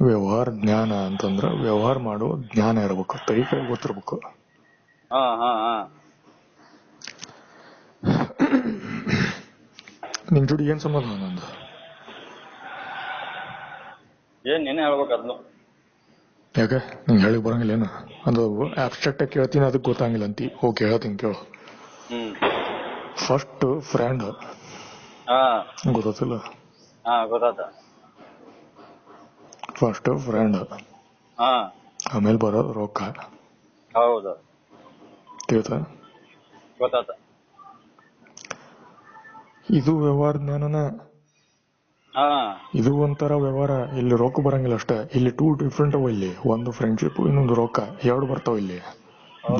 ವ್ಯವಹಾರ ಜ್ಞಾನ ಅಂತಂದ್ರ ವ್ಯವಹಾರ ಮಾಡೋ ಜ್ಞಾನ ಇರ್ಬೇಕು, ತರೀಕೆ ಗೊತ್ತಿರ್ಬೇಕು. ಹಾ ಹಾ ಹಾ ನಿನ್ ಜೋಡಿ ಏನ್ ಸಂಬಂಧ ನಂದು? ಏನ್ ನೀನೇ ಹೇಳ್ಬೇಕು ಅದನ್ನು. ಯಾಕೆ ನಿಂಗೆ ಹೇಳಿ ಬರಂಗಿಲ್ಲ ಏನು? ಅದು ಆಬ್ಸ್ಟ್ರಾಕ್ಟ್ ಆಗಿ ಕೇಳ್ತೀನಿ, ಅದಕ್ಕೆ ಗೊತ್ತಾಗಿಲ್ಲ ಅಂತಿ. ಓಕೆ, ಹೇಳ್ತೀನಿ ಕೇಳು. ಫಸ್ಟ್ ಫ್ರೆಂಡ್ ಗೊತ್ತಿಲ್ಲ? ಹಾ ಗೊತ್ತಾತ. ಫಸ್ಟ್ ಫ್ರೆಂಡ್, ಹಾ ಆಮೇಲೆ ಬರೋದು ರೊಕ್ಕ. ಹೌದು ತಿಳ್ತಾ? ಗೊತ್ತಾತ. ಇದು ವ್ಯವಹಾರ ಜ್ಞಾನನ. ಹಾ ಇದು ಒಂಥರ ವ್ಯವಹಾರ. ಇಲ್ಲಿ ರೊಕ್ಕ ಬರಂಗಿಲ್ಲ ಅಷ್ಟೇ. ಇಲ್ಲಿ 2 ಡಿಫ್ರೆಂಟ್ ಅವ. ಇಲ್ಲಿ ಒಂದು ಫ್ರೆಂಡ್ಶಿಪ್, ಇನ್ನೊಂದು ರೊಕ್ಕ, 2 ಬರ್ತಾವ ಇಲ್ಲಿ.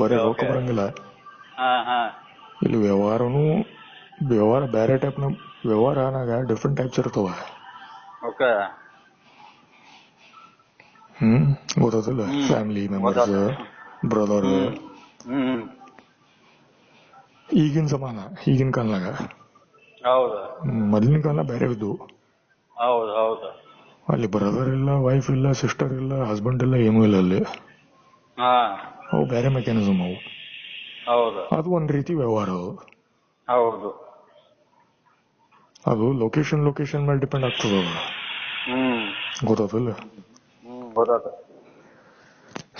ಬರೀ ರೊಕ್ಕ ಬರಂಗಿಲ್ಲ. ಹಾ ಹಾ ಇಲ್ಲಿ ವ್ಯವಹಾರ ಬೇರೆ ಟೈಪ್ ನ ವ್ಯವಹಾರನಾಗ ಡಿಫ್ರೆಂಟ್ ಟೈಪ್ಸ್ ಇರ್ತಾವ. ಓಕೆ. ಗೊತ್ತಿಲ್ಲ? Family members, brother. ಈಗಿನ ಸಮಾನ, ಈಗಿನ ಕಾಲನಾಗ. ಹೌದು. ಮೊದಲಿನ ಕಾಲ ಬೇರೆ ಇದ್ದು. ಹೌದು ಹೌದು. ಅಲ್ಲಿ ಬ್ರದರ್ ಇಲ್ಲ, ವೈಫ್ ಇಲ್ಲ, ಸಿಸ್ಟರ್ ಇಲ್ಲ, ಹಸ್ಬೆಂಡ್ ಇಲ್ಲ, ಏನೂ ಇಲ್ಲ ಅಲ್ಲಿ. ಅವು ಬೇರೆ ಮೆಕ್ಯಾನಿಸಮ್ ಅವು. ಹೌದು. ಅದು ಒಂದ್ ರೀತಿ ವ್ಯವಹಾರ. ಹೌದು. ಅದು ಲೊಕೇಶನ್ ಮೇಲೆ ಡಿಪೆಂಡ್ ಆಗ್ತದ. ಗೊತ್ತಾತಲ್ಲ? ಗೊತ್ತಾತ.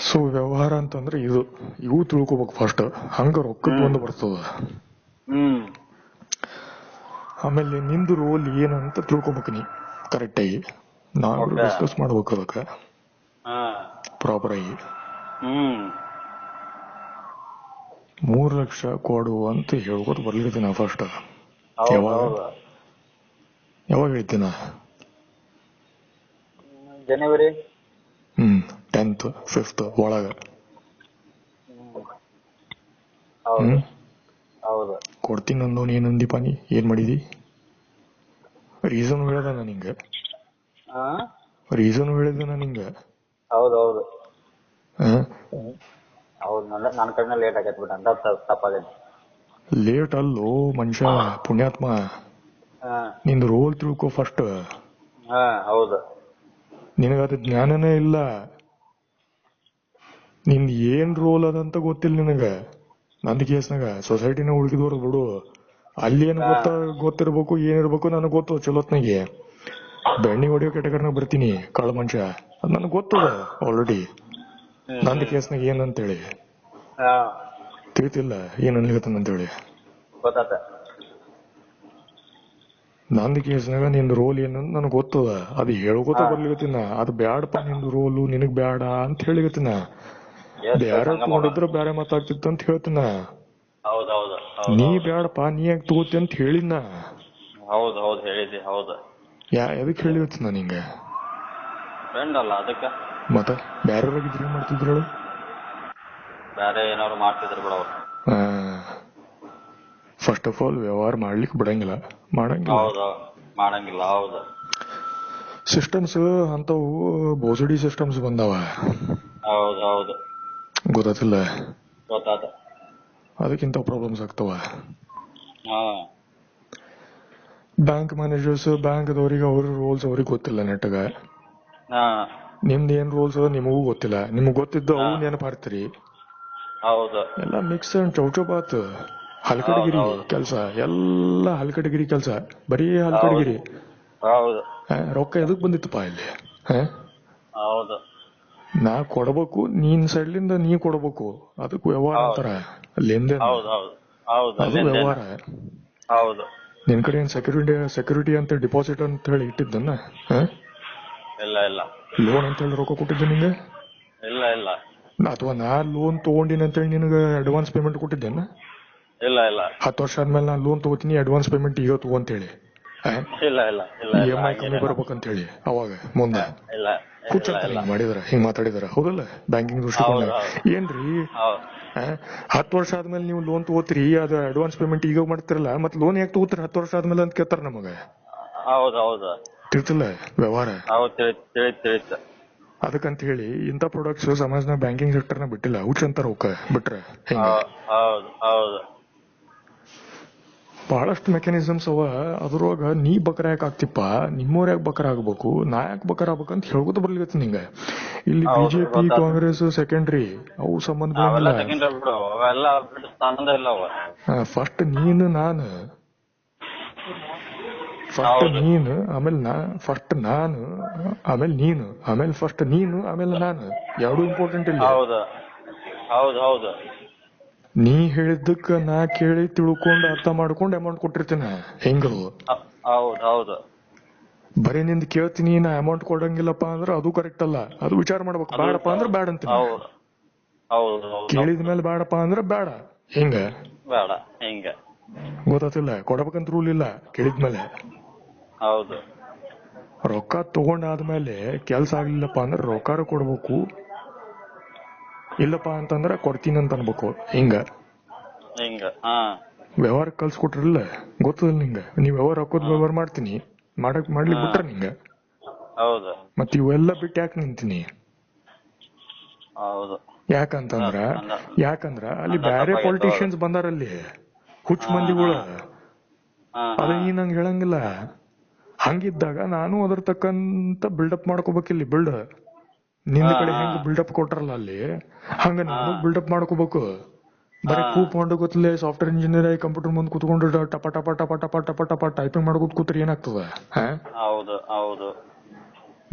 ಸೊ ವ್ಯವಹಾರ ಅಂತಂದ್ರೆ ಇವು ತಿಳ್ಕೊಬೇಕು ಫಸ್ಟ್. ಹಂಗ ರೊಕ್ಕದ ಒಂದು ಬರ್ತದ. ಆಮೇಲೆ ನಿಂದು ರೋಲ್ ಏನಂತ ತಿಳ್ಕೊಬೇಕು ನೀ ಕರೆಕ್ಟ್ ಆಗಿ. ನಾವು ಡಿಸ್ಕಸ್ ಮಾಡ್ಬೇಕು ಅದಕ್ಕೆ ಪ್ರಾಪರ್ ಆಗಿ. 3 ಲಕ್ಷ ಕೊಡು ಅಂತ ಹೇಳ್ಕೊತ ಬರ್ಲಿರ್ತೀನ ಫಸ್ಟ್. ಯಾವಾಗ ಹೇಳ್ತೀನ? ಜನವರಿ 10th 5th ಒಳಗ. ಕೊಡ್ತೀನಿ ಅಂದವನ್ ಏನಂದಿ ಪಾನಿ? ಏನ್ ಮಾಡಿದಿ? ರೀಸನ್ ಹೇಳ್ದ ನಿಂಗೆ? ರೀಸನ್ ಹೇಳಿದ ನಿಂಗೆ? ಹೌದೌದು. ಹೌದು, ನನ್ನ ಕಡೆ ಲೇಟ್ ಆಗೈತೆ ಬಿಟ್ಟು ಅಂತ ತಪ್ಪಾಗೈತೆ. ಲೇಟ್ ಅಲ್ಲೋ ಮನುಷ್ಯ ಪುಣ್ಯಾತ್ಮ. ನಿಂದು ರೋಲ್ ತಿಳ್ಕೊ ಫಸ್ಟ್. ಹೌದು. ನಿನಗದು ಜ್ಞಾನನೇ ಇಲ್ಲ. ನಿಂದ ಏನ್ ರೋಲ್ ಅದಂತ ಗೊತ್ತಿಲ್ಲ ನಿನಗ. ನಂದ್ ಕೇಸ್ನಾಗ ಸೊಸೈಟಿನ ಉಳ್ಕಿದವ್ರು ಬಿಡು, ಅಲ್ಲಿ ಏನ್ ಗೊತ್ತಿರ್ಬೇಕು, ಏನಿರ್ಬೇಕು ನನಗ್ ಗೊತ್ತು. ಚಲೋತ್ನಾಗೆ ಬೆಣ್ಣಿ ಹೊಡಿಯೋ ಕೆಟಗರ್ನಾಗ ಬರ್ತೀನಿ, ಕಳ್ಳ ಮನುಷ್ಯ. ಅದ್ ನನಗ್ ಗೊತ್ತದ ಆಲ್ರೆಡಿ. ನಂದ್ ಕೇಸ್ನಾಗ ಏನಂತೇಳಿ ತಿಳಿತಿಲ್ಲ, ಏನ್ ಅನ್ಲಿಕತ್ತಂತೇಳಿ. ನಂದ್ ಕೇಸ್ನಾಗ ನಿಂದ ರೋಲ್ ಏನಂತ ನನಗ್ ಗೊತ್ತದ. ಅದು ಹೇಳ್ಕೊತ ಬರ್ಲಿಕತ್ತಿನ. ಅದು ಬ್ಯಾಡಪ್ಪ ನಿಂದು ರೋಲು, ನಿನಗ್ ಬ್ಯಾಡ ಅಂತ ಹೇಳಿಕತ್ತಿನ. ಬ್ಯಾರ ತಗೊಂಡಿದ್ರ ಬ್ಯಾರೆ ಮಾತಾಡ್ತಿತ್ತು ಅಂತ ಹೇಳ್ತೀನ. ನೀ ಬ್ಯಾಡಪ್ಪ, ನೀ ಯಾಕೆ ತಗೋತಿ ಅಂತ ಹೇಳಿನ. ಎದಕ್ ಹೇಳಿಕತ್ತಿನ ನಿಂಗೆ? ಮತ್ತ ಬ್ಯಾರೆಯವ್ರಾಗಿದ್ರೆ ಏನ್ ಮಾಡ್ತಿದ್ರು? ಫಸ್ಟ್ ಆಫ್ ಆಲ್ ವ್ಯವಹಾರ ಮಾಡ್ಲಿಕ್ಕೆ ಮಾಡಂಗಿಲ್ಲ. ಸಿಸ್ಟಮ್ಸ್ ಅಂತವು ಬೋಸಡಿ ಸಿಸ್ಟಮ್ಸ್ ಬಂದಾವ. ಗೊತ್ತಿಲ್ಲ? ಅದಕ್ಕಿಂತ ಪ್ರಾಬ್ಲಮ್ಸ್ ಆಗ್ತಾವ. ಬ್ಯಾಂಕ್ ಮ್ಯಾನೇಜರ್ಸ್, ಬ್ಯಾಂಕ್ದವ್ರಿಗೆ ಅವ್ರ ರೂಲ್ಸ್ ಅವ್ರಿಗೆ ಗೊತ್ತಿಲ್ಲ ನೆಟ್ಟಗ. ನಿಮ್ದು ಏನ್ ರೂಲ್ಸ್ ಅದ ನಿಮಗೂ ಗೊತ್ತಿಲ್ಲ. ನಿಮಗ್ ಗೊತ್ತಿದ್ದು ಅವು ನೆನಪಾರ್ತೀರಿ. ಎಲ್ಲ ಮಿಕ್ಸ್ ಅಂಡ್ ಚೌಚೌಬಾತ್. ಹಲ್ಕಡಗಿರಿ ಕೆಲ್ಸ, ಎಲ್ಲ ಹಲ್ಕಡಗಿರಿ ಕೆಲ್ಸ, ಬರೀ ಹಲ್ಕಡಗಿರಿ. ರೊಕ್ಕ ಎದಕ್ ಬಂದಿತ್ತಪ್ಪ ಇಲ್ಲಿ? ಹೌದು. ನಾ ಕೊಡ್ಬೇಕು, ನೀನ್ ಸೈಡ್ಲಿಂದ ನೀ ಕೊಡ್ಬೇಕು, ಅದಕ್ ವ್ಯವಹಾರ ಅಂತಾರ. ಲೆಂದೇನ ಹೌದು ಹೌದು ಹೌದು ಅದು ವ್ಯವಹಾರ. ಹೌದು. ನಿನ್ ಕಡೆ ಏನ್ ಸೆಕ್ಯೂರಿಟಿ ಅಂತ ಡಿಪಾಸಿಟ್ ಅಂತ ಹೇಳಿ ಇಟ್ಟಿದ್ದನ್ನ? ಇಲ್ಲ ಇಲ್ಲ. ಲೋನ್ ಅಂತ ಹೇಳಿ ರೊಕ್ಕ ಕೊಟ್ಟಿದ್ದೆ ನಿಂಗೆ? ಇಲ್ಲ ಇಲ್ಲ. ಅಥವಾ ನಾ ಲೋನ್ ತಗೊಂಡಿನಿ ಅಂತೇಳಿ ನಿನಗೆ ಅಡ್ವಾನ್ಸ್ ಪೇಮೆಂಟ್ ಕೊಟ್ಟಿದ್ದೇನ? ಇಲ್ಲ ಇಲ್ಲ. 10 ವರ್ಷ ಆದ್ಮೇಲೆ ನಾನು ಲೋನ್ ತಗೋತೀನಿ, ಅಡ್ವಾನ್ಸ್ ಪೇಮೆಂಟ್ ಈಗ ತಗೋ ಅಂತೇಳಿ. ಇಲ್ಲ ಇಲ್ಲ ಇಲ್ಲ. EMI ಕಮ್ಮಿ ಬರ್ಬೇಕಂತ ಹೇಳಿ ಅವಾಗ ಮುಂದೆ ಇಲ್ಲ ಕೂಚಂತ ಹಿಂಗ್ ಮಾಡಿದಾರ, ಹಿಂಗ್ ಮಾತಾಡಿದಾರ. ಹೌದಲ್ಲ? ಬ್ಯಾಂಕಿಂಗ್ ದೃಷ್ಟಿಕೋನ ಏನ್ರಿ? 10 ವರ್ಷ ಆದ್ಮೇಲೆ ನೀವು ಲೋನ್ ತಗೋತೀರಿ, ಅದು ಅಡ್ವಾನ್ಸ್ ಪೇಮೆಂಟ್ ಈಗ ಮಾಡ್ತಿರಲ್ಲ, ಮತ್ತೆ ಲೋನ್ ಯಾಕೆ ತಗೋತೀರಿ 10 ವರ್ಷ ಆದ್ಮೇಲೆ ಅಂತ ಕೇಳ್ತಾರ ನಮಗ. ಹೌದು ಹೌದು. ತಿಳ್ತಿಲ್ಲ ವ್ಯವಹಾರ. ತಿಳಿತ. ಅದಕ್ಕಂತ ಹೇಳಿ ಇಂಥ ಪ್ರಾಡಕ್ಟ್ಸ್ ಸಮಾಜನ ಬ್ಯಾಂಕಿಂಗ್ ಸೆಕ್ಟರ್ ನ ಬಿಟ್ಟಿಲ್ಲ, ಹುಚ್ಚಂತಾರ ಅವಕ್ಕ ಬಿಟ್ರೆ. ಹೌದು ಹೌದು. ಬಹಳಷ್ಟು ಮೆಕ್ಯಾನಿಸಮ್ಸ್ ಅವ. ಅದ್ರೊಳಗ ನೀ ಬಕರ ಯಾಕೆ ಆಗ್ತಿಪ್ಪ, ನಿಮ್ಮವ್ರ ಯಾಕೆ ಬಕರ ಆಗ್ಬೇಕು, ನಾ ಯಾಕೆ ಬಕರ ಆಗ್ಬೇಕಂತ ಹೇಳ್ಕೊತ ಬರ್ಲಿಗತ್ತ ನಿಂಗ. ಇಲ್ಲಿ ಬಿಜೆಪಿ ಕಾಂಗ್ರೆಸ್ ಸೆಕೆಂಡ್ರಿ, ಅವು ಸಂಬಂಧ ಫಸ್ಟ್ ನೀನು ನಾನು, ಫಸ್ಟ್ ನೀನು ಆಮೇಲೆ ಫಸ್ಟ್ ನಾನು ಆಮೇಲೆ ನೀನು, ಆಮೇಲೆ ಫಸ್ಟ್ ನೀನು ಆಮೇಲೆ ನಾನು, ಎರಡು ಇಂಪಾರ್ಟೆಂಟ್ ಇಲ್ಲ. ಹೌದು ಹೌದು. ನೀ ಹೇಳಿದ್ದಕ್ಕ ನಾ ಕೇಳಿ ತಿಳ್ಕೊಂಡು ಅರ್ಥ ಮಾಡ್ಕೊಂಡು ಅಮೌಂಟ್ ಕೊಟ್ಟಿರ್ತೇನೆ. ಹೆಂಗದು? ಹೌದು ಹೌದು. ಬರೀ ನಿಂದ ಕೇಳ್ತೀನಿ ನಾ ಅಮೌಂಟ್ ಕೊಡಂಗಿಲ್ಲಪ್ಪ ಅಂದ್ರೆ ಅದು ಕರೆಕ್ಟ್ ಅಲ್ಲ. ಅದು ವಿಚಾರ ಮಾಡ್ಬೇಕು. ಬೇಡಪ್ಪ ಅಂದ್ರೆ ಬೇಡ ಅಂತೀನಿ. ಕೇಳಿದ್ಮೇಲೆ ಬೇಡಪ್ಪ ಅಂದ್ರೆ ಬೇಡ. ಹಿಂಗ ಬೇಡ ಹಿಂಗ ಗೊತ್ತಾತಿಲ್ಲ. ಕೊಡಬೇಕಂತ ರೂಲ್ ಇಲ್ಲ ಕೇಳಿದ್ಮೇಲೆ. ಹೌದು. ರೊಕ್ಕ ತಗೊಂಡಾದ್ಮೇಲೆ ಕೆಲ್ಸ ಆಗ್ಲಿಲ್ಲಪ್ಪ ಅಂದ್ರೆ ರೊಕ್ಕ ಕೊಡ್ಬೇಕು, ಇಲ್ಲಪ್ಪ ಅಂತಂದ್ರ ಕೊಡ್ತೀನಿ ಅಂತ ಅನ್ಬೇಕು. ಹಿಂಗ ವ್ಯವಹಾರ ಕಲ್ಸ್ಕೊಟ್ರಲ್ಲ, ಗೊತ್ತದಲ್ಲ ನಿಂಗ. ನೀವ್ ವ್ಯವಹಾರ ಹಾಕೋದ್ ವ್ಯವಹಾರ ಮಾಡ್ತೀನಿ, ಮಾಡ್ಲಿಕ್ ಬಿಟ್ರ ನಿಂಗ. ಮತ್ ಇವೆಲ್ಲ ಬಿಟ್ಟು ಯಾಕೆ ನಿಂತೀನಿ? ಯಾಕಂದ್ರ ಅಲ್ಲಿ ಬ್ಯಾರೆ ಪೊಲಿಟಿಷಿಯನ್ಸ್ ಬಂದಾರಲ್ಲಿ, ಹುಚ್ಚ ಮಂದಿಗಳು. ಅದ ನೀ ನಂಗೆ ಹೇಳಂಗಿಲ್ಲ. ಹಂಗಿದ್ದಾಗ ನಾನು ಅದ್ರ ತಕ್ಕಂತ ಬಿಲ್ಡಪ್ ಮಾಡ್ಕೋಬೇಕಿಲ್ಲಿ. ನಿಂದ ಕಡೆ ಹೆಂಗ್ ಬಿಲ್ಡಪ್ ಕೊಟ್ರಲ್ಲ ಅಲ್ಲಿ, ಹಂಗ ನಾನು ಬಿಲ್ಡಪ್ ಮಾಡ್ಕೋಬೇಕು. ಬರೀ ಕೂತ್ಕೊಂಡು ಗೊತ್ತಲೇ ಸಾಫ್ಟ್ವೇರ್ ಇಂಜಿನಿಯರ್ ಆಗಿ ಕಂಪ್ಯೂಟರ್ ಮುಂದೆ ಕೂತ್ಕೊಂಡು ಟಪ ಟಪ ಟಪ ಟಪ ಟಪ ಟಪ ಟೈಪಿಂಗ್ ಮಾಡ್ಕೋತ ಕೂತ್ರಿ ಏನಾಗ್ತದ?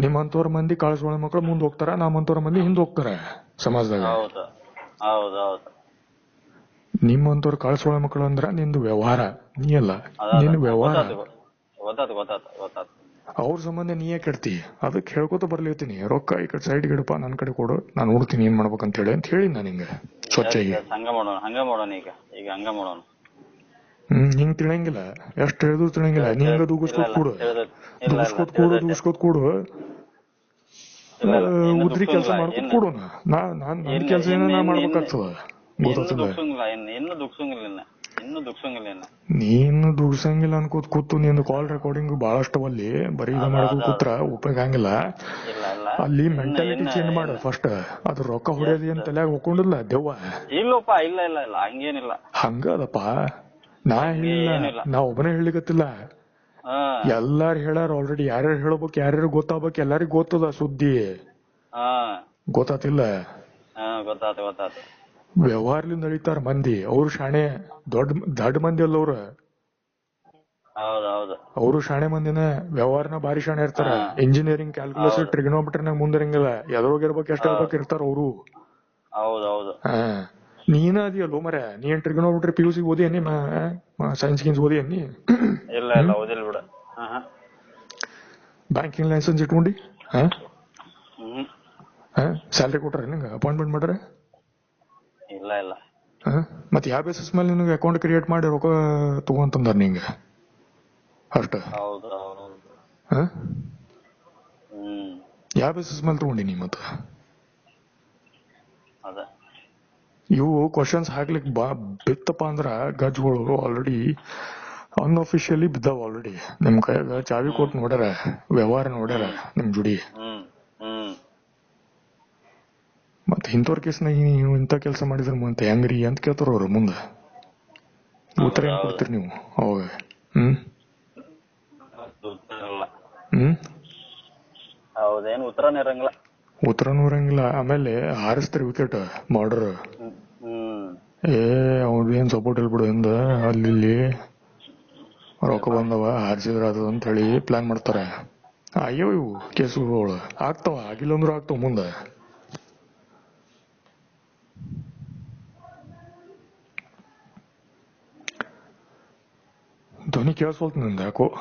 ನಿಮ್ಮಂತವ್ರ ಮಂದಿ ಕಾಳಸೋಳ ಮಕ್ಕಳು ಮುಂದ್ ಹೋಗ್ತಾರ, ನಮ್ಮಂತವ್ರ ಮಂದಿ ಹಿಂದ್ ಹೋಗ್ತಾರ ಸಮಾಜದಾಗ. ನಿಮ್ಮಂತವ್ರ ಕಾಳಸೋಳ ಮಕ್ಕಳು ಅಂದ್ರ ನಿಂದು ವ್ಯವಹಾರ, ನೀ ಅಲ್ಲ. ನಿನ್ ವ್ಯವಹಾರ ಅವ್ರ ಸಂಬಂಧ ನೀ ಯಾಕೆ ಕೆಡ್ತಿ? ಅದಕ್ಕೆ ಹೇಳ್ಕೊತ ಬರ್ಲಿರ್ತೀನಿ. ರೊಕ್ಕ ಈ ಕಡೆ ಸೈಡ್ ಗಿಡಪ್ಪ, ನನ್ ಕಡೆ ಕೊಡು, ನಾನು ನೋಡ್ತೀನಿ ಏನ್ ಮಾಡ್ಬೇಕಂತ ಹೇಳಿ ಅಂತ ಹೇಳಿ ನಾನು ಹಿಂಗ ಸ್ವಚ್ಛಾಗಿ. ಹಿಂಗ್ ತಿಳಂಗಿಲ್ಲ, ಎಷ್ಟ್ ಹೇಳಿದ್ರು ತಿಳಂಗಿಲ್ಲ. ನೀ ಹಿಂಗ ದೂಗಿಸ್ಕೊತ್ ಕೂಡು ಉದ್ರಿ ಕೆಲಸ ಮಾಡ್ಕೊತ್ ಕೂಡೋಣ. ನನ್ ಕೆಲಸ ಏನೋ ನಾ ಮಾಡ್ಬೇಕಾಗ್ತದ. ಗೊತ್ತಾಗ್ತದ? ನೀನು ದುಡ್ಸಂಗಿಲ್ಲ ಅನ್ಕೋತ್ ಕೂತು ನಿಂದು ಕಾಲ್ ರೆಕಾರ್ಡಿಂಗ್ ಬಹಳಷ್ಟವಲ್ಲಿ ಬರೀ ಇದ ಮಾಡ್ಕೋತ ಕೂತ್ರ ಉಪಯೋಗ ಹಂಗಿಲ್ಲ. ಅಲ್ಲಿ ಮೆಂಟಾಲಿಟಿ ಚೇಂಜ್ ಮಾಡ ಫಸ್ಟ್. ಅದ್ರ ರೊಕ್ಕ ಹೊಡೆಯೋದು ಏನ್ ತಲೆಯಾಗ ಹೋಕೊಂಡಿಲ್ಲ ದೆವ್ವ. ಹಂಗದಪ್ಪ. ನಾ ಹೇಳಿಲ್ಲ, ನಾ ಒಬ್ಬನೇ ಹೇಳಿಕತ್ತಿಲ್ಲ. ಎಲ್ಲಾರು ಹೇಳಾರ ಆಲ್ರೆಡಿ. ಯಾರ್ಯಾರು ಹೇಳ್ಬೇಕು, ಯಾರ್ಯಾರು ಗೊತ್ತಾಗ್ಬೇಕು, ಎಲ್ಲಾರಿಗೂ ಗೊತ್ತದ ಸುದ್ದಿ. ಗೊತ್ತಾತಿಲ್ಲ? ವ್ಯವಹಾರಲಿಂದ ನಡೀತಾರ ಮಂದಿ. ಅವ್ರು ಶಾಣೆ, ದೊಡ್ಡ ಮಂದಿ ಅಲ್ಲ ಅವ್ರ. ಅವರು ಶಾಣೆ ಮಂದಿನ. ವ್ಯವಹಾರನ ಬಾರಿ ಶಾಣೆ ಇರ್ತಾರ. Engineering, calculus, ಟ್ರಿಗ್ನೋಮೆಟ್ರಿನಾಗ ಮುಂದಿರಂಗಿಲ್ಲ. ಎದ್ರೋಗಿರ್ಬೇಕು, ಎಷ್ಟ ಇರ್ಬೇಕು ಇರ್ತಾರ ಅವರು. ನೀನ ಅದಿಯಲ್ಲೋ ಮರ. ನೀನ್ ಟ್ರಿಗ್ನೋಮೆಟ್ರಿ PUC ಓದಿ ಅನ್ನಿ, ಸೈನ್ಸ್ ಗಿನ್ಸ್ ಓದಿ ಅನ್ನಿ. ಬ್ಯಾಂಕಿಂಗ್ ಲೈಸೆನ್ಸ್ ಇಟ್ಕೊಂಡಿ ಸ್ಯಾಲ್ರಿ ಕೊಟ್ರ ನಿಂಗ? ಅಪಾಯಿಂಟ್ಮೆಂಟ್ ಮಾಡ್ರ? ಮತ್ ಯಾವ ಬೇಸಿಸ್ ಮೇಲೆ ನಿನಗೆ ಅಕೌಂಟ್ ಕ್ರಿಯೇಟ್ ಮಾಡಿ ರೊಕ್ಕ ತಗೊಂತಂದಾರ ನಿಂಗ? ಅಷ್ಟ ಯಾವ ಬೇಸಿಸ್ ಮೇಲೆ ತಗೊಂಡಿ ನೀ? ಮತ್ತ ಇವು ಕ್ವಶನ್ಸ್ ಹಾಕ್ಲಿಕ್ ಬಿತ್ತಪ್ಪ ಅಂದ್ರ ಗಜ್ಗಳು ಆಲ್ರೆಡಿ ಅನ್ಅಫಿಷಿಯಲಿ ಬಿದ್ದಾವ. ಆಲ್ರೆಡಿ ನಿಮ್ ಕೈಯಾಗ ಚಾವಿ ಕೊಟ್ಟು ನೋಡ್ಯಾರ, ವ್ಯವಹಾರ ನೋಡ್ಯಾರ ನಿಮ್ ಜುಡಿ. ಮತ್ ಇಂಥವ್ರ ಕೇಸ್ನಾಗ ನೀವು ಇಂಥ ಕೆಲಸ ಮಾಡಿದ್ರ ಮತ್ತೆ ಹೆಂಗ್ರಿ ಅಂತ ಕೇಳ್ತಾರ ಅವ್ರು. ಮುಂದ ಉತ್ತರ ಏನ್ ಕೊಡ್ತೀರಿ ನೀವು ಅವಾಗ? ಉತ್ತರನೂ ಇರಂಗಿಲ್ಲ. ಆಮೇಲೆ ಹಾರಿಸ್ತಾರ ವಿಕೆಟ್ ಬಾರ್ಡರ್. ಅವ್ರೇನ್ ಸಪೋರ್ಟ್ ಇಲ್ಬಿಡು ಹಿಂದ, ಅಲ್ಲಿ ರೊಕ್ಕ ಬಂದವ ಹಾರಿಸಿದ್ರ ಅದು ಅಂತ ಹೇಳಿ ಪ್ಲಾನ್ ಮಾಡ್ತಾರ. ಆಗ್ಯಾವ ಇವು ಕೇಸುಗಳು ಆಗ್ತಾವ, ಆಗಿಲ್ಲ ಅಂದ್ರೂ ಆಗ್ತಾವ ಮುಂದೆ. ಧ್ವನಿ ಕೇಳಿಸ್ಕೊಳ್ತ ನಂದು ಯಾಕೋ.